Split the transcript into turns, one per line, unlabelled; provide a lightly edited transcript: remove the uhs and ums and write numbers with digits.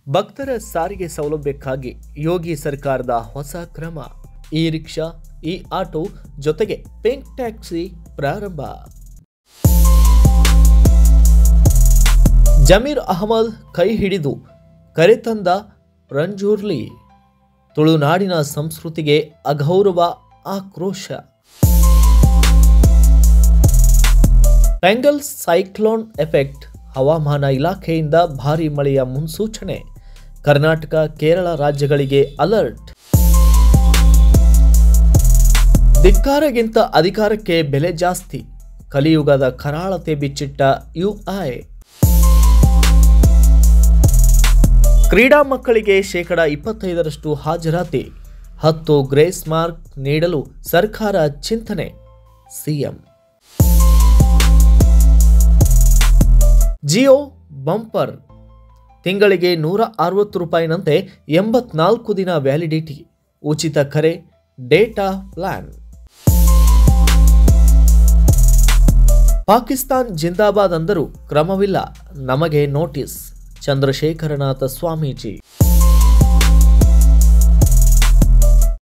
ಭಕ್ತರ ಸಾರಿಗೆ ಸೌಲಭ್ಯಕ್ಕಾಗಿ ಯೋಗಿ ಸರ್ಕಾರದ ಹೊಸ ಕ್ರಮ. ಇ ರಿಕ್ಷಾ, ಇ ಆಟೋ ಜೊತೆಗೆ ಪಿಂಕ್ ಟ್ಯಾಕ್ಸಿ ಪ್ರಾರಂಭ. ಜಮೀರ್ ಅಹಮದ್ ಕೈ ಹಿಡಿದು ಕರೆತಂದ ರಂಜೂರ್ಲಿ. ತುಳುನಾಡಿನ ಸಂಸ್ಕೃತಿಗೆ ಅಗೌರವ, ಆಕ್ರೋಶ. Bengal cyclone effect. ಹವಾಮಾನ ಇಲಾಖೆಯಿಂದ ಭಾರೀ ಮಳೆಯ ಮುನ್ಸೂಚನೆ. ಕರ್ನಾಟಕ, ಕೇರಳ ರಾಜ್ಯಗಳಿಗೆ ಅಲರ್ಟ್. ಧಿಕ್ಕಾರಗಿಂತ ಅಧಿಕಾರಕ್ಕೆ ಬೆಲೆ ಜಾಸ್ತಿ. ಕಲಿಯುಗದ ಕರಾಳತೆ ಬಿಚ್ಚಿಟ್ಟ ಯುಐ. ಕ್ರೀಡಾ ಮಕ್ಕಳಿಗೆ 25% ಹಾಜರಾತಿ. 10 ಗ್ರೇಸ್ ಮಾರ್ಕ್ ನೀಡಲು ಸರ್ಕಾರ ಚಿಂತನೆ. ಸಿಎಂ. ಜಿಯೋ ಬಂಪರ್. ತಿಂಗಳಿಗೆ ₹160ನಂತೆ 84 ದಿನ ವ್ಯಾಲಿಡಿಟಿ. ಉಚಿತ ಕರೆ, ಡೇಟಾ ಪ್ಲಾನ್. ಪಾಕಿಸ್ತಾನ್ ಜಿಂದಾಬಾದ್ ಅಂದರೂ ಕ್ರಮವಿಲ್ಲ, ನಮಗೆ ನೋಟಿಸ್. ಚಂದ್ರಶೇಖರನಾಥ ಸ್ವಾಮೀಜಿ.